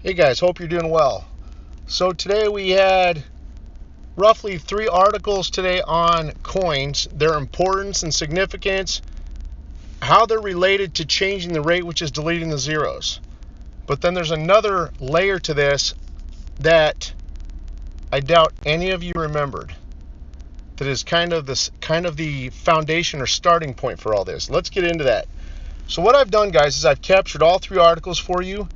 Hey guys, hope you're doing well. So today we had roughly 3 articles today on coins, their importance and significance, how they're related to changing the rate, which is deleting the zeros. But then there's another layer to this that I doubt any of you remembered. That is kind of the foundation or starting point for all this. Let's get into that. So what I've done, guys, is I've captured all 3 articles for you.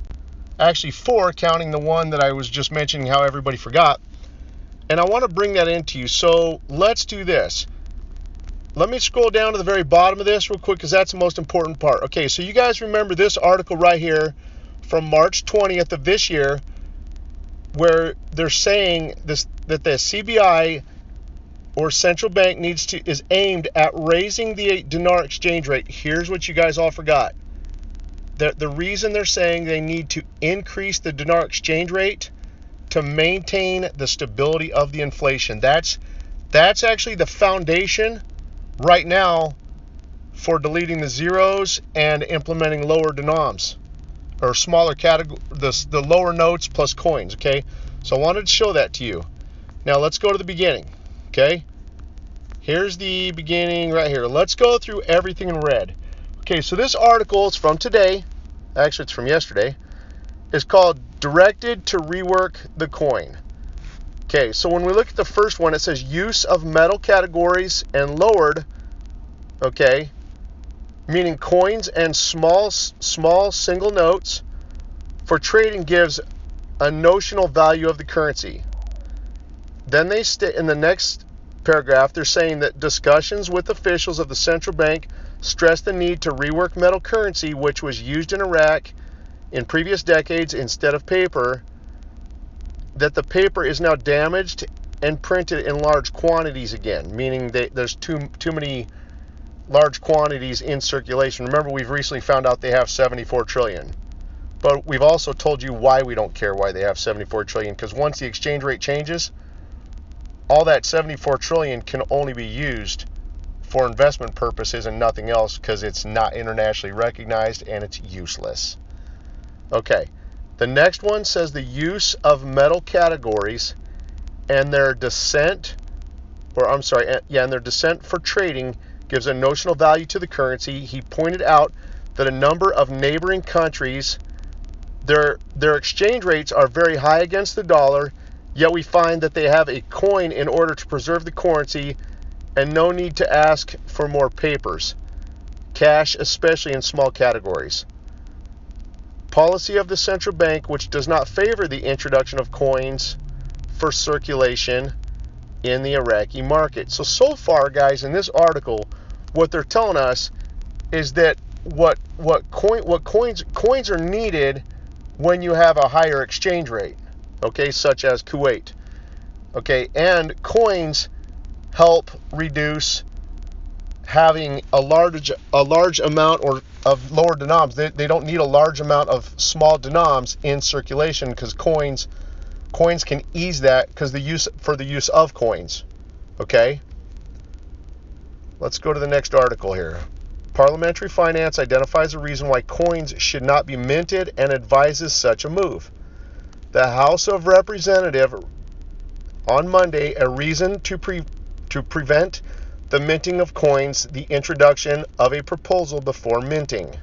Actually 4, counting the one that I was just mentioning how everybody forgot. And I want to bring that into you. So let's do this. Let me scroll down to the very bottom of this real quick because that's the most important part. Okay, so you guys remember this article right here from March 20th of this year where they're saying this, that the CBI or central bank is aimed at raising the dinar exchange rate. Here's what you guys all forgot. The reason they're saying they need to increase the dinar exchange rate to maintain the stability of the inflation. That's actually the foundation right now for deleting the zeros and implementing lower denoms or smaller category, the lower notes plus coins. Okay, so I wanted to show that to you. Now let's go to the beginning. Okay, here's the beginning right here. Let's go through everything in red. Okay, so this article is from today. Actually, it's from yesterday. It's called Directed to Rework the Coin. Okay, so when we look at the first one, it says use of metal categories and lowered, okay, meaning coins and small single notes for trading gives a notional value of the currency. Then they in the next paragraph, they're saying that discussions with officials of the central bank stress the need to rework metal currency, which was used in Iraq in previous decades instead of paper, that the paper is now damaged and printed in large quantities again, meaning there's too many large quantities in circulation. Remember, we've recently found out they have 74 trillion. But we've also told you why we don't care why they have 74 trillion, because once the exchange rate changes, all that 74 trillion can only be used for investment purposes and nothing else because it's not internationally recognized and it's useless. Okay, the next one says the use of metal categories and their descent for trading gives a notional value to the currency. He pointed out that a number of neighboring countries, their exchange rates are very high against the dollar, yet we find that they have a coin in order to preserve the currency and no need to ask for more papers, cash, especially in small categories. Policy of the central bank, which does not favor the introduction of coins for circulation in the Iraqi market. So far, guys, in this article, what they're telling us is that coins are needed when you have a higher exchange rate, okay, such as Kuwait, okay, and coins help reduce having a large amount of lower denoms. They don't need a large amount of small denoms in circulation because coins can ease that because the use of coins. Okay, let's go to the next article here. Parliamentary Finance identifies a reason why coins should not be minted and advises such a move. The House of Representatives on Monday a reason to prevent the minting of coins, the introduction of a proposal before minting.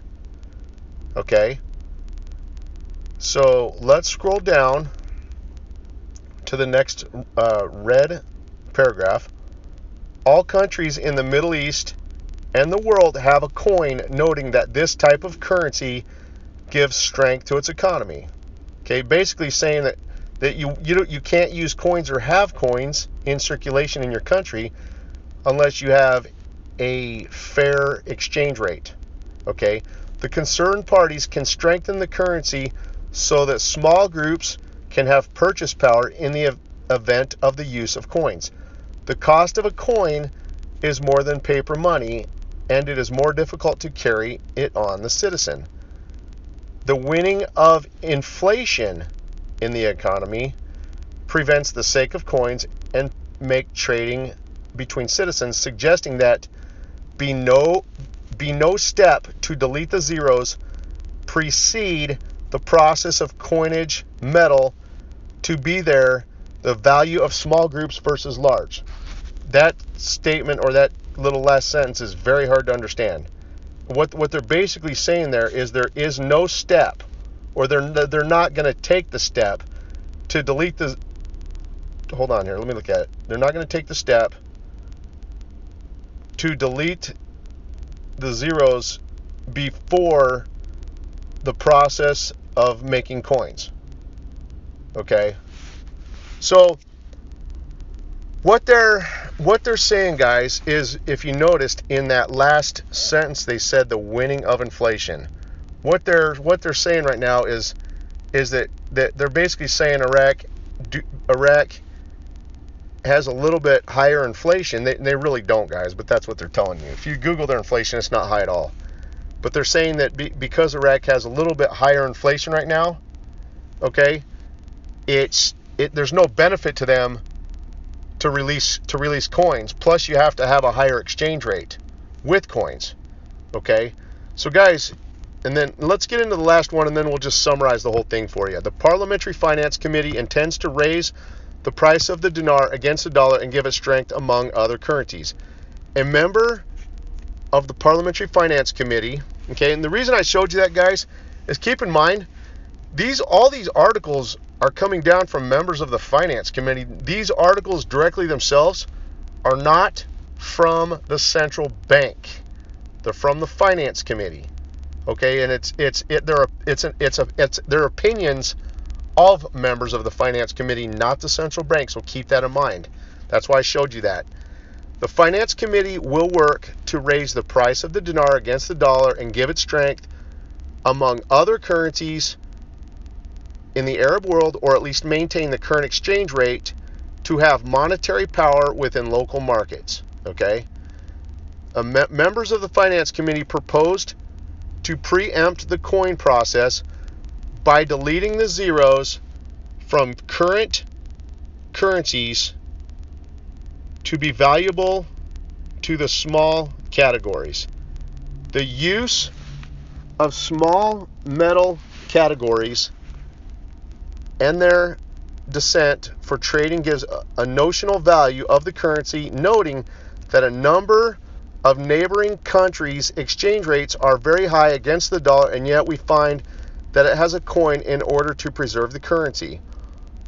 Okay, so let's scroll down to the next red paragraph. All countries in the Middle East and the world have a coin, noting that this type of currency gives strength to its economy. Okay, basically saying that you can't use coins or have coins in circulation in your country unless you have a fair exchange rate. Okay, the concerned parties can strengthen the currency so that small groups can have purchase power in the event of the use of coins. The cost of a coin is more than paper money, and it is more difficult to carry it on the citizen. The winning of inflation in the economy prevents the sake of coins and make trading between citizens, suggesting that be no step to delete the zeros precede the process of coinage metal to be there, the value of small groups versus large. That statement, or that little last sentence, is very hard to understand. What they're basically saying there is no step, or they're not going to take the step to delete the. Hold on here, let me look at it. They're not going to take the step to delete the zeros before the process of making coins. Okay, so what they're saying, guys, is, if you noticed in that last sentence, they said the winning of inflation. What they're saying right now is that they're basically saying Iraq has a little bit higher inflation. They really don't, guys, but that's what they're telling you. If you Google their inflation, it's not high at all. But they're saying that because Iraq has a little bit higher inflation right now, okay, there's no benefit to them to release coins. Plus, you have to have a higher exchange rate with coins. Okay, so guys, and then let's get into the last one, and then we'll just summarize the whole thing for you. The Parliamentary Finance Committee intends to raise the price of the dinar against the dollar and give it strength among other currencies. A member of the Parliamentary Finance Committee, okay, and the reason I showed you that, guys, is keep in mind, all these articles are coming down from members of the Finance Committee. These articles directly themselves are not from the central bank. They're from the Finance Committee. Okay, and they're opinions of members of the Finance Committee, not the central bank. So keep that in mind. That's why I showed you that. The Finance Committee will work to raise the price of the dinar against the dollar and give it strength among other currencies in the Arab world, or at least maintain the current exchange rate to have monetary power within local markets. Okay? Members of the Finance Committee proposed to preempt the coin process by deleting the zeros from current currencies to be valuable to the small categories. The use of small metal categories and their descent for trading gives a notional value of the currency, noting that a number of neighboring countries' exchange rates are very high against the dollar, and yet we find that it has a coin in order to preserve the currency.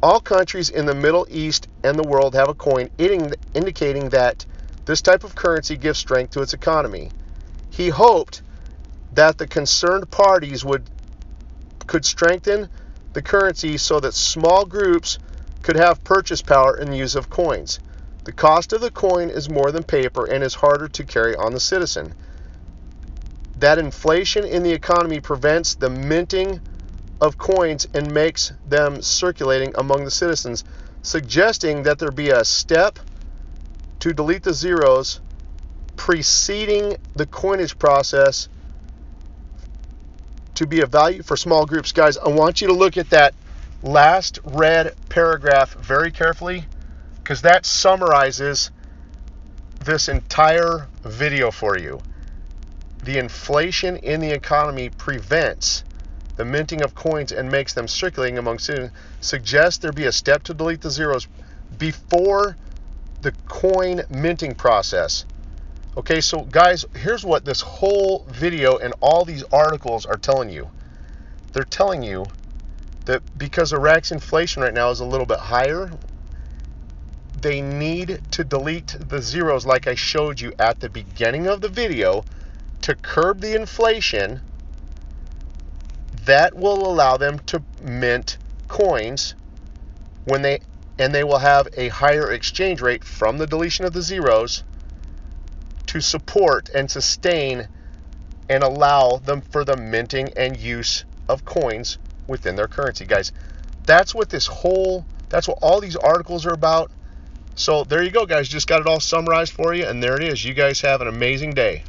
All countries in the Middle East and the world have a coin, indicating that this type of currency gives strength to its economy. He hoped that the concerned parties could strengthen the currency so that small groups could have purchase power in the use of coins. The cost of the coin is more than paper and is harder to carry on the citizen. That inflation in the economy prevents the minting of coins and makes them circulating among the citizens, suggesting that there be a step to delete the zeros preceding the coinage process to be of value for small groups. Guys, I want you to look at that last red paragraph very carefully, because that summarizes this entire video for you. The inflation in the economy prevents the minting of coins and makes them circulating among citizens. Suggests there be a step to delete the zeros before the coin minting process. Okay, so guys, here's what this whole video and all these articles are telling you. They're telling you that because Iraq's inflation right now is a little bit higher, they need to delete the zeros like I showed you at the beginning of the video to curb the inflation. That will allow them to mint coins when they will have a higher exchange rate from the deletion of the zeros to support and sustain and allow them for the minting and use of coins within their currency. Guys, that's what all these articles are about. So there you go, guys. Just got it all summarized for you, and there it is. You guys have an amazing day.